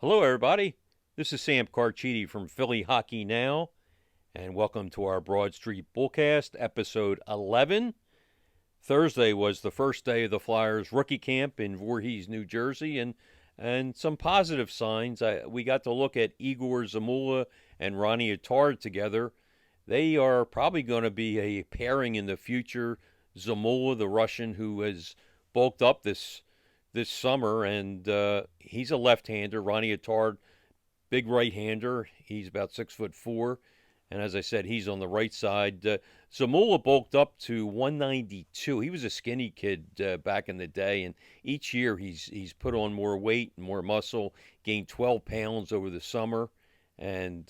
Hello, everybody. This is Sam Carchidi from Philly Hockey Now, and welcome to our Broad Street Bullcast, episode 11. Thursday was the first day of the Flyers rookie camp in Voorhees, New Jersey, and some positive signs. We got to look at Igor Zamula and Ronnie Attard together. They are probably going to be a pairing in the future. Zamula, the Russian who has bulked up this summer, and he's a left-hander. Ronnie Attard, big right-hander. He's about 6'4", and as I said, he's on the right side. Zamula bulked up to 192. He was a skinny kid back in the day, and each year he's put on more weight and more muscle. Gained 12 pounds over the summer, and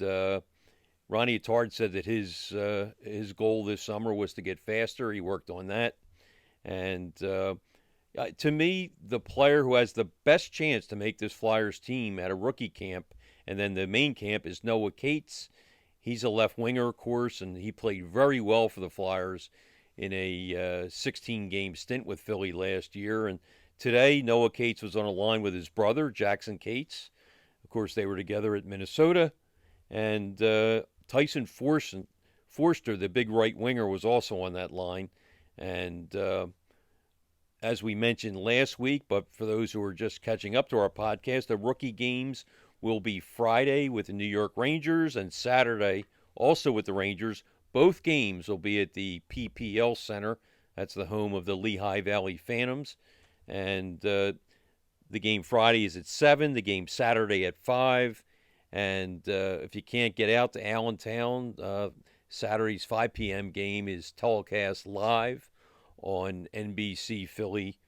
Ronnie Attard said that his goal this summer was to get faster. He worked on that, and to me, the player who has the best chance to make this Flyers team at a rookie camp and then the main camp is Noah Cates. He's a left winger, of course, and he played very well for the Flyers in a 16-game stint with Philly last year. And today, Noah Cates was on a line with his brother, Jackson Cates. Of course, they were together at Minnesota. And Tyson Forster, the big right winger, was also on that line. And as we mentioned last week, but for those who are just catching up to our podcast, the rookie games will be Friday with the New York Rangers and Saturday also with the Rangers. Both games will be at the PPL Center. That's the home of the Lehigh Valley Phantoms. And the game Friday is at 7, the game Saturday at 5. And if you can't get out to Allentown, Saturday's 5 p.m. game is telecast live on NBC Philly.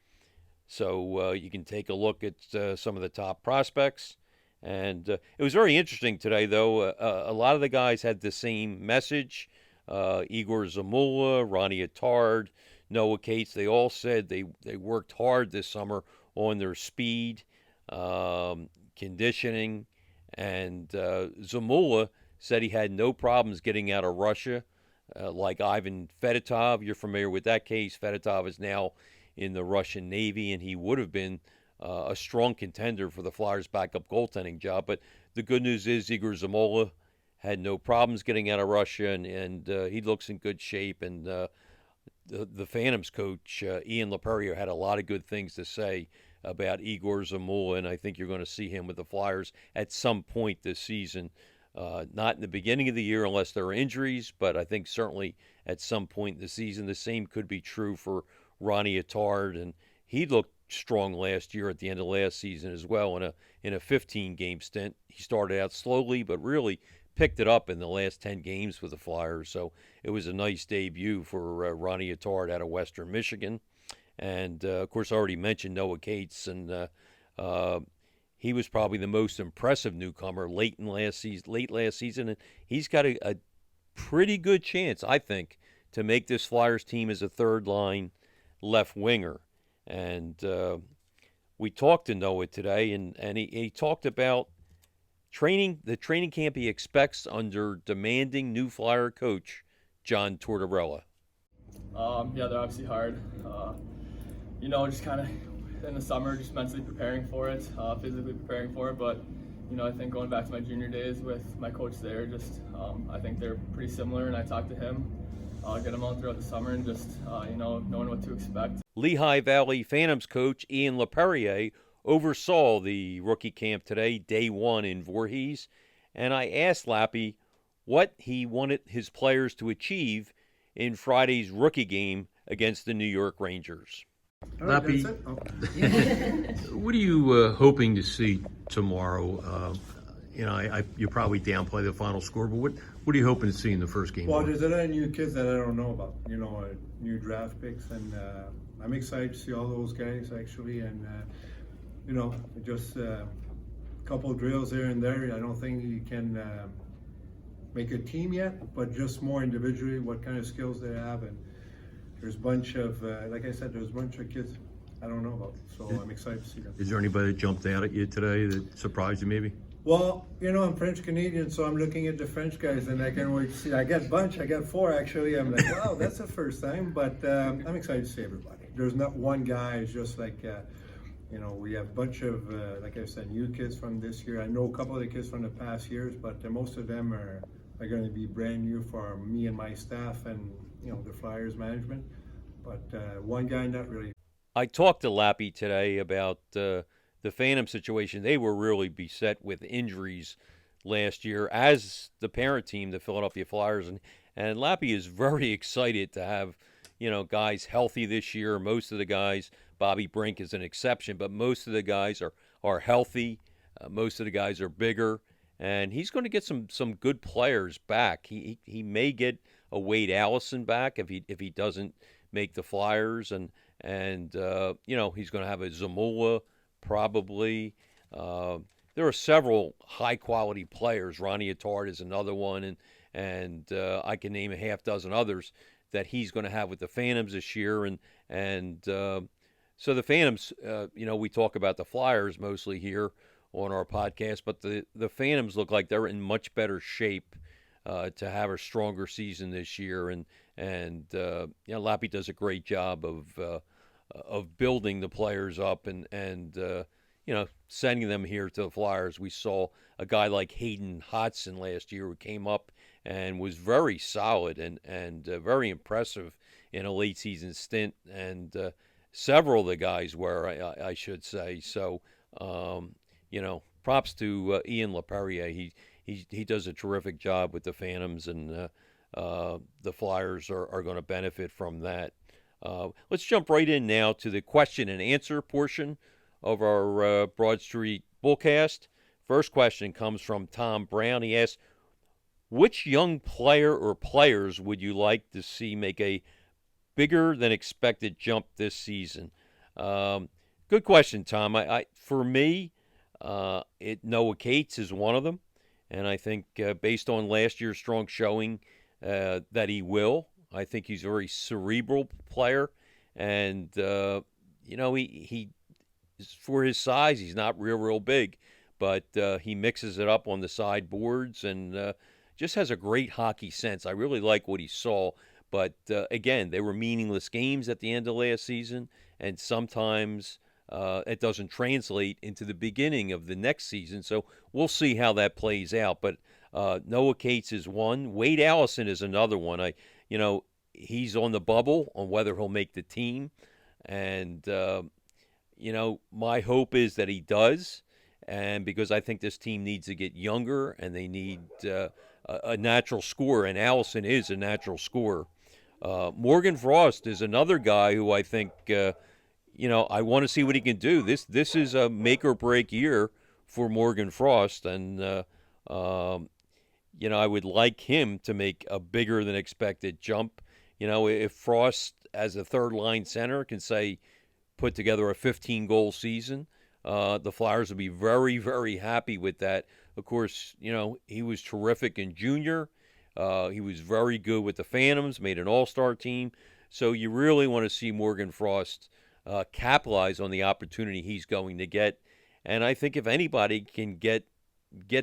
So you can take a look at some of the top prospects. And it was very interesting today, though. A lot of the guys had the same message. Igor Zamula, Ronnie Attard, Noah Cates, they all said they worked hard this summer on their speed, conditioning. And Zamula said he had no problems getting out of Russia. Like Ivan Fedotov, you're familiar with that case. Fedotov is now in the Russian Navy, and he would have been a strong contender for the Flyers' backup goaltending job. But the good news is Igor Zamula had no problems getting out of Russia, and he looks in good shape. And the Phantoms coach, Ian Laperriere, had a lot of good things to say about Igor Zamula, and I think you're going to see him with the Flyers at some point this season. Not in the beginning of the year unless there are injuries, but I think certainly at some point in the season. The same could be true for Ronnie Attard, and he looked strong last year at the end of last season as well in a 15-game stint. He started out slowly, but really picked it up in the last 10 games with the Flyers. So it was a nice debut for Ronnie Attard out of Western Michigan. And, of course, I already mentioned Noah Cates, and he was probably the most impressive newcomer late last season, and he's got a pretty good chance, I think, to make this Flyers team as a third-line left winger. And we talked to Noah today, and he talked about the training camp he expects under demanding new Flyer coach John Tortorella. Yeah, they're obviously hard. Just kind of in the summer, just mentally preparing for it, physically preparing for it. But, I think going back to my junior days with my coach there, I think they're pretty similar. And I talked to him, get him on throughout the summer and just, knowing what to expect. Lehigh Valley Phantoms coach Ian Laperriere oversaw the rookie camp today, day one in Voorhees. And I asked Lappy what he wanted his players to achieve in Friday's rookie game against the New York Rangers. Lappy, what are you hoping to see tomorrow? You probably downplay the final score, but what are you hoping to see in the first game? Well, there's a lot of new kids that I don't know about, new draft picks, and I'm excited to see all those guys actually, and just a couple drills here and there. I don't think you can make a team yet, but just more individually, what kind of skills they have, and there's a bunch of, like I said, there's a bunch of kids I don't know about, so I'm excited to see them. Is there anybody that jumped out at you today that surprised you maybe? Well, I'm French Canadian, so I'm looking at the French guys, and I can't wait to see. I got 4 actually. I'm like, wow, that's the first time, but I'm excited to see everybody. There's not one guy. It's just like, we have a bunch of, like I said, new kids from this year. I know a couple of the kids from the past years, but most of them are going to be brand new for me and my staff and, the Flyers management. But one guy, not really. I talked to Lappy today about the Phantom situation. They were really beset with injuries last year, as the parent team, the Philadelphia Flyers, and Lappy is very excited to have guys healthy this year. Most of the guys, Bobby Brink is an exception, but most of the guys are healthy. Most of the guys are bigger, and he's going to get some good players back. He may get a Wade Allison back if he doesn't make the Flyers, and he's going to have a Zamula probably. There are several high quality players. Ronnie Attard is another one, and I can name a half dozen others that he's going to have with the Phantoms this year, and so the Phantoms, we talk about the Flyers mostly here on our podcast, but the Phantoms look like they're in much better shape to have a stronger season this year, and Lappy does a great job of building the players up and sending them here to the Flyers. We saw a guy like Hayden Hodson last year who came up and was very solid and very impressive in a late season stint, and several of the guys were, I should say. So, props to Ian Laperriere. He does a terrific job with the Phantoms, and the Flyers are going to benefit from that. Let's jump right in now to the question and answer portion of our Broad Street Bullcast. First question comes from Tom Brown. He asks, which young player or players would you like to see make a bigger than expected jump this season? Good question, Tom. For me, Noah Cates is one of them, and I think based on last year's strong showing that he will. I think he's a very cerebral player, and he for his size, he's not real big, but he mixes it up on the sideboards and just has a great hockey sense. I really like what he saw, but again, they were meaningless games at the end of last season, and sometimes it doesn't translate into the beginning of the next season, so we'll see how that plays out. But Noah Cates is one. Wade Allison is another one. He's on the bubble on whether he'll make the team, and my hope is that he does, and because I think this team needs to get younger and they need a natural scorer, and Allison is a natural scorer. Morgan Frost is another guy who I think I want to see what he can do. This is a make or break year for Morgan Frost, and I would like him to make a bigger than expected jump. If Frost, as a third line center, can put together a 15-goal season, the Flyers will be very, very happy with that. Of course, he was terrific in junior. He was very good with the Phantoms, made an all-star team. So you really want to see Morgan Frost capitalize on the opportunity he's going to get. And I think if anybody can get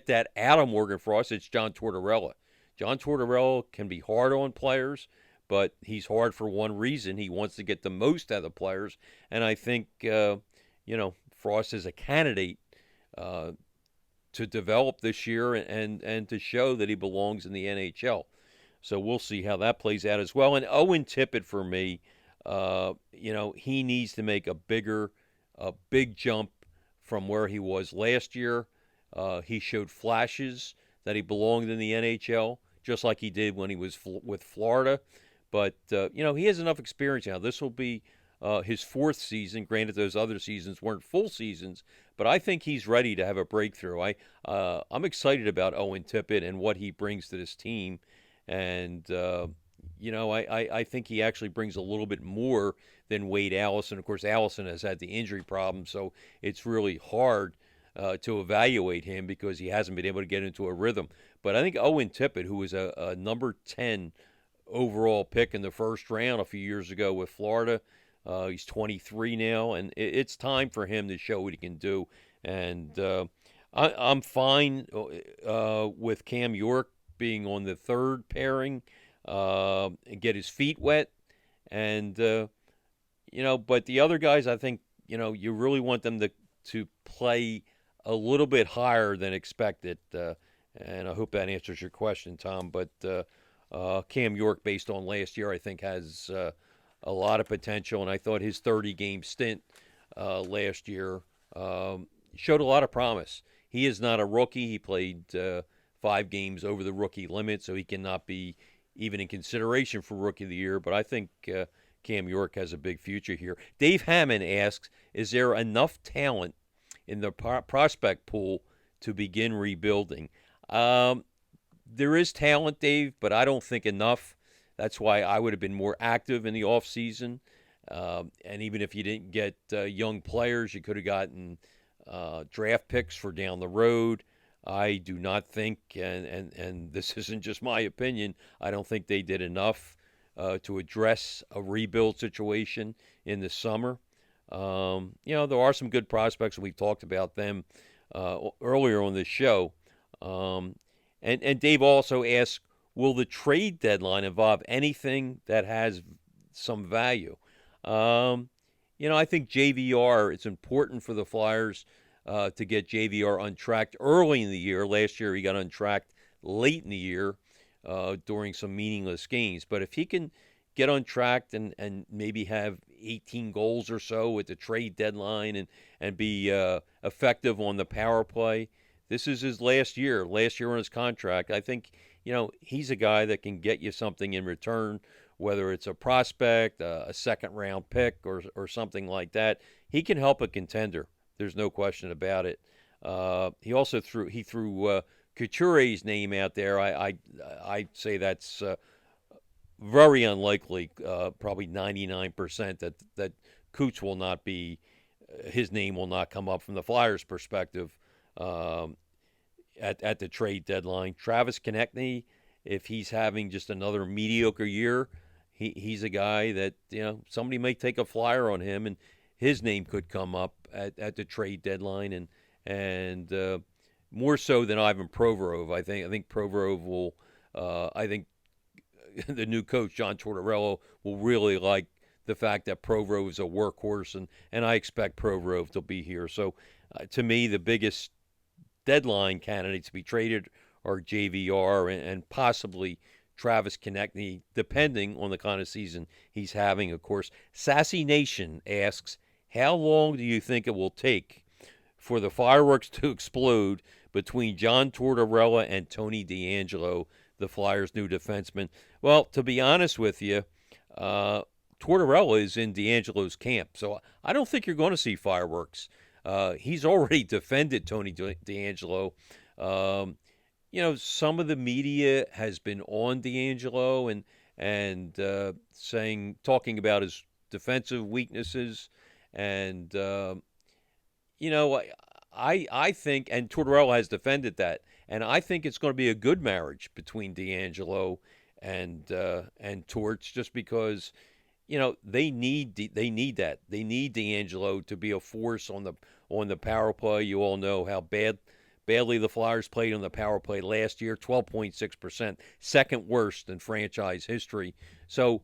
that out of Morgan Frost, it's John Tortorella. John Tortorella can be hard on players, but he's hard for one reason. He wants to get the most out of the players. And I think, Frost is a candidate to develop this year and to show that he belongs in the NHL. So we'll see how that plays out as well. And Owen Tippett, for me, he needs to make a big jump from where he was last year. He showed flashes that he belonged in the NHL, just like he did when he was with Florida. But, he has enough experience now. This will be his fourth season. Granted, those other seasons weren't full seasons, but I think he's ready to have a breakthrough. I'm excited about Owen Tippett and what he brings to this team. And, I think he actually brings a little bit more than Wade Allison. Of course, Allison has had the injury problem, so it's really hard to evaluate him because he hasn't been able to get into a rhythm. But I think Owen Tippett, who was a number 10 overall pick in the first round a few years ago with Florida, he's 23 now, and it's time for him to show what he can do. And I'm fine with Cam York being on the third pairing and get his feet wet. And, but the other guys, I think, you really want them to play a little bit higher than expected. And I hope that answers your question, Tom. But Cam York, based on last year, I think has a lot of potential. And I thought his 30-game stint last year showed a lot of promise. He is not a rookie. He played 5 games over the rookie limit, so he cannot be even in consideration for Rookie of the Year. But I think Cam York has a big future here. Dave Hammond asks, is there enough talent in the prospect pool to begin rebuilding? There is talent, Dave, but I don't think enough. That's why I would have been more active in the offseason. And even if you didn't get young players, you could have gotten draft picks for down the road. I do not think, and this isn't just my opinion, I don't think they did enough to address a rebuild situation in the summer. There are some good prospects, and we've talked about them earlier on this show. And Dave also asked, will the trade deadline involve anything that has some value? I think JVR, it's important for the Flyers to get JVR untracked early in the year. Last year he got untracked late in the year during some meaningless games. But if he can get untracked and maybe have 18 goals or so at the trade deadline and be effective on the power play, this is his last year on his contract. I think, he's a guy that can get you something in return, whether it's a prospect, a second-round pick, or something like that. He can help a contender. There's no question about it. He also threw Couture's name out there. I'd say that's very unlikely, probably 99% that Coots will not be, his name will not come up from the Flyers' perspective at the trade deadline. Travis Konechny, if he's having just another mediocre year, he's a guy that, somebody may take a flyer on him, and his name could come up at the trade deadline, and more so than Ivan Provorov. I think Provorov will. I think the new coach John Tortorella will really like the fact that Provorov is a workhorse, and I expect Provorov to be here. So, to me, the biggest deadline candidates to be traded are JVR and possibly Travis Konechny, depending on the kind of season he's having, of course. Sassy Nation asks, how long do you think it will take for the fireworks to explode between John Tortorella and Tony DeAngelo, the Flyers' new defenseman? Well, to be honest with you, Tortorella is in DeAngelo's camp, so I don't think you're going to see fireworks. He's already defended Tony DeAngelo. Some of the media has been on DeAngelo and talking about his defensive weaknesses, and I think, and Tortorella has defended that, and I think it's going to be a good marriage between DeAngelo and Torts, just because they need that. They need DeAngelo to be a force on the power play. You all know how badly the Flyers played on the power play last year, 12.6%, second worst in franchise history. So,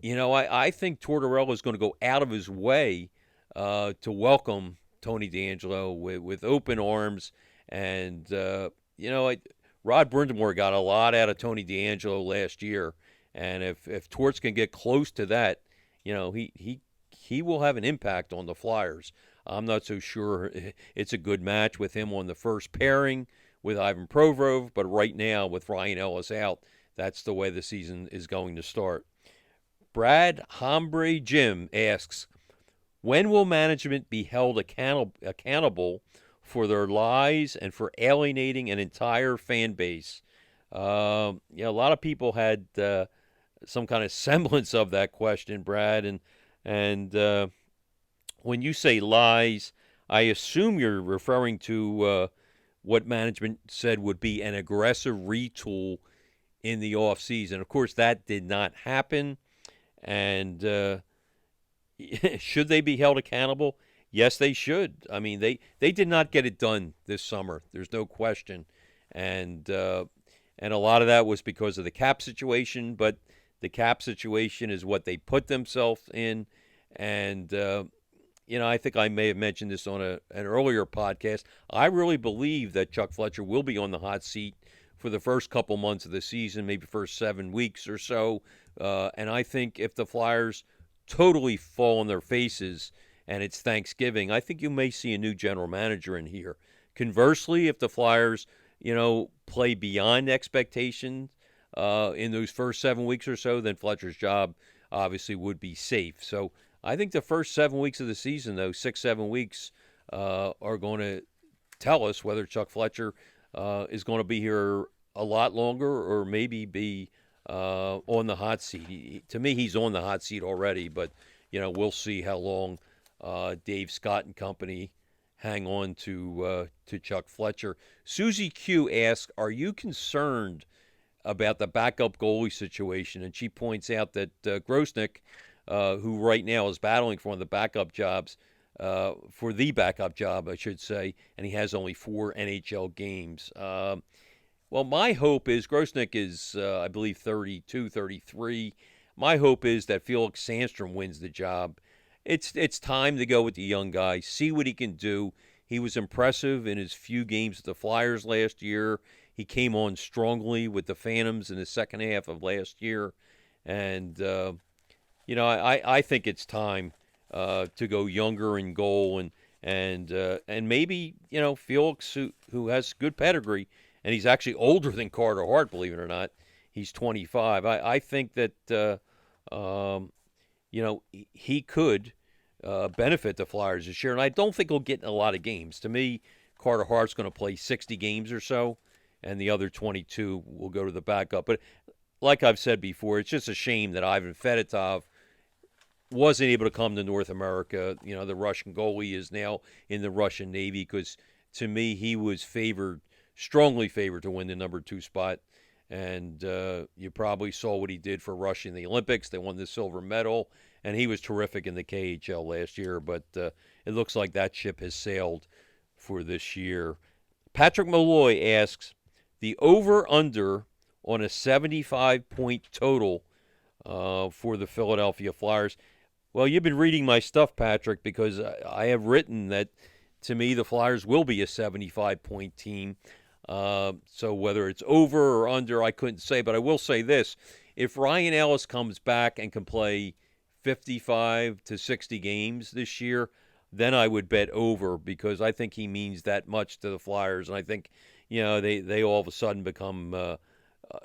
I think Tortorella is going to go out of his way to welcome Tony DeAngelo with open arms. And, Rod Brindamore got a lot out of Tony DeAngelo last year. And if Torts can get close to that, he will have an impact on the Flyers. I'm not so sure it's a good match with him on the first pairing with Ivan Provorov, but right now with Ryan Ellis out, that's the way the season is going to start. Brad Hombre Jim asks, when will management be held accountable for their lies and for alienating an entire fan base? A lot of people had some kind of semblance of that question, Brad, and when you say lies, I assume you're referring to what management said would be an aggressive retool in the offseason. Of course, that did not happen, and should they be held accountable? Yes, they should. I mean, they did not get it done this summer. There's no question, and a lot of that was because of the cap situation, but the cap situation is what they put themselves in, and I think I may have mentioned this on an earlier podcast. I really believe that Chuck Fletcher will be on the hot seat for the first couple months of the season, maybe first 7 weeks or so. And I think if the Flyers totally fall on their faces and it's Thanksgiving, I think you may see a new general manager in here. Conversely, if the Flyers, play beyond expectations in those first 7 weeks or so, then Fletcher's job obviously would be safe. So I think the first 7 weeks of the season, though, 6-7 weeks, are going to tell us whether Chuck Fletcher is going to be here a lot longer or maybe be on the hot seat. To me, he's on the hot seat already, but we'll see how long Dave Scott and company hang on to Chuck Fletcher. Susie Q asks, "Are you concerned about the backup goalie situation?" And she points out that Grosnick, who right now is battling for one of the backup jobs, for the backup job, I should say, and he has only 4 NHL games. Well, my hope is Grosnick is, I believe, 32, 33. My hope is that Felix Sandstrom wins the job. It's time to go with the young guy, see what he can do. He was impressive in his few games with the Flyers last year. He came on strongly with the Phantoms in the second half of last year. And, I think it's time to go younger in goal. And maybe, Felix, who has good pedigree, and he's actually older than Carter Hart, believe it or not. He's 25. I think that, he could benefit the Flyers this year. And I don't think he'll get in a lot of games. To me, Carter Hart's going to play 60 games or so, and the other 22 will go to the backup. But like I've said before, it's just a shame that Ivan Fedotov wasn't able to come to North America. The Russian goalie is now in the Russian Navy because, to me, he was strongly favored to win the number 2 spot. And you probably saw what he did for Russia in the Olympics. They won the silver medal, and he was terrific in the KHL last year. But it looks like that ship has sailed for this year. Patrick Malloy asks, the over-under on a 75-point total for the Philadelphia Flyers. Well, you've been reading my stuff, Patrick, because I have written that, to me, the Flyers will be a 75-point team. So whether it's over or under, I couldn't say. But I will say this. If Ryan Ellis comes back and can play 55 to 60 games this year, then I would bet over, because I think he means that much to the Flyers. And I think, they all of a sudden become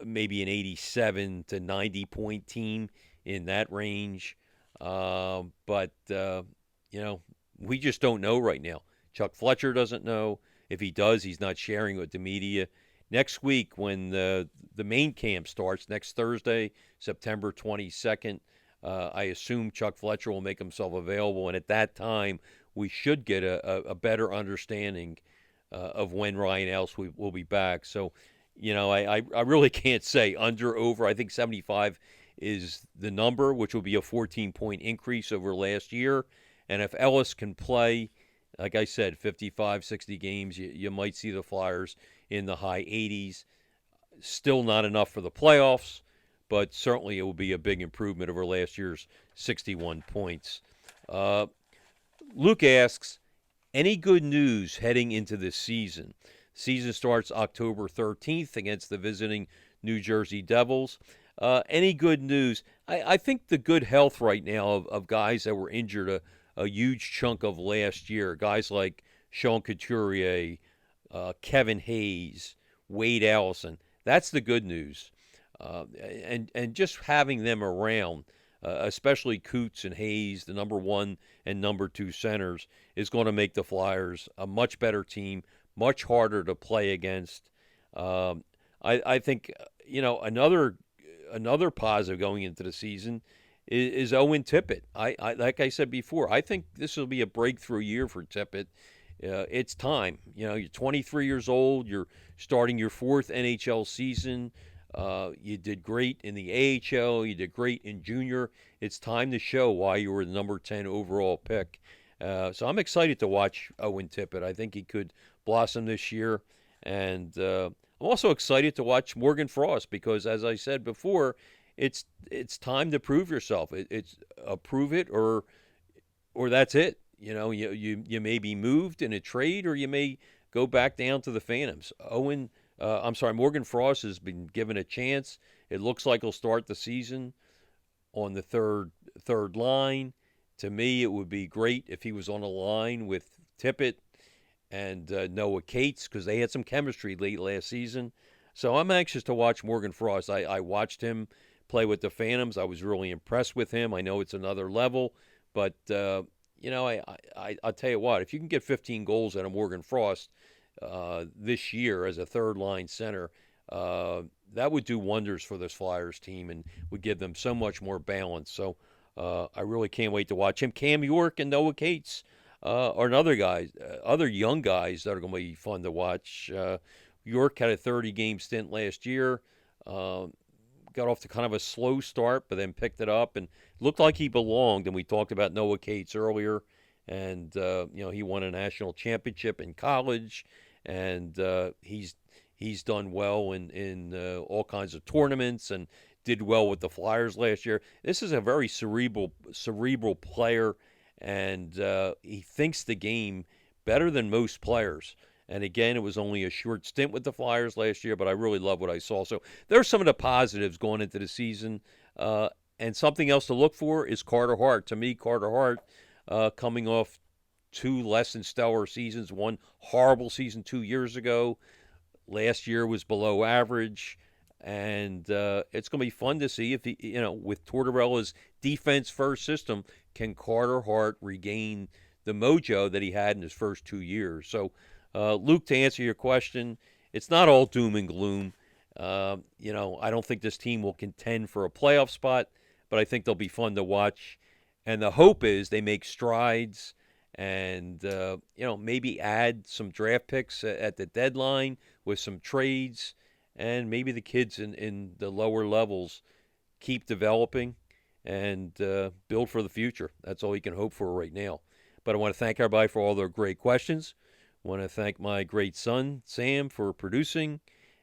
maybe an 87 to 90-point team in that range. But we just don't know right now. Chuck Fletcher doesn't know. If he does, he's not sharing with the media. Next week, when the main camp starts, next Thursday, September 22nd, I assume Chuck Fletcher will make himself available. And at that time, we should get a better understanding of when Ryan Ellis will be back. So, I really can't say under, over. I think 75 is the number, which will be a 14-point increase over last year. And if Ellis can play, like I said, 55, 60 games, you might see the Flyers in the high 80s. Still not enough for the playoffs, but certainly it will be a big improvement over last year's 61 points. Luke asks, any good news heading into this season? Season starts October 13th against the visiting New Jersey Devils. Any good news? I think the good health right now of guys that were injured a huge chunk of last year, guys like Sean Couturier, Kevin Hayes, Wade Allison, that's the good news. And just having them around, especially Coots and Hayes, the number 1 and number 2 centers, is going to make the Flyers a much better team, much harder to play against. I think, another positive going into the season is Owen Tippett. I like I said before, I think this will be a breakthrough year for Tippett. It's time. You're 23 years old. You're starting your 4th NHL season. You did great in the AHL. You did great in junior. It's time to show why you were the number 10 overall pick. So I'm excited to watch Owen Tippett. I think he could blossom this year. And I'm also excited to watch Morgan Frost because, as I said before, it's time to prove yourself. It's prove it or that's it. you may be moved in a trade, or you may go back down to the Phantoms. Morgan Frost has been given a chance. It looks like he'll start the season on the third line. To me, it would be great if he was on a line with Tippett and Noah Cates, because they had some chemistry late last season. So I'm anxious to watch Morgan Frost. I watched him play with the Phantoms. I was really impressed with him. I know it's another level, but I'll tell you what, if you can get 15 goals out of Morgan Frost this year as a third-line center, that would do wonders for this Flyers team and would give them so much more balance. So I really can't wait to watch him. Cam York and Noah Cates are other young guys that are going to be fun to watch. York had a 30-game stint last year. Got off to kind of a slow start, but then picked it up and looked like he belonged. And we talked about Noah Cates earlier, and he won a national championship in college, and he's done well in all kinds of tournaments and did well with the Flyers last year. This is a very cerebral player, and he thinks the game better than most players. And again, it was only a short stint with the Flyers last year, but I really love what I saw. So there's some of the positives going into the season. And something else to look for is Carter Hart. To me, Carter Hart, coming off 2 less than stellar seasons, 1 horrible season 2 years ago. Last year was below average. And it's going to be fun to see if, with Tortorella's defense-first system, can Carter Hart regain the mojo that he had in his first 2 years. So, Luke, to answer your question, it's not all doom and gloom. I don't think this team will contend for a playoff spot, but I think they'll be fun to watch. And the hope is they make strides and, maybe add some draft picks at the deadline with some trades. And maybe the kids in the lower levels keep developing and build for the future. That's all you can hope for right now. But I want to thank everybody for all their great questions. I want to thank my great son, Sam, for producing.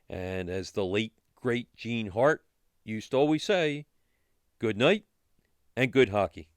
And as the late, great Gene Hart used to always say, good night and good hockey.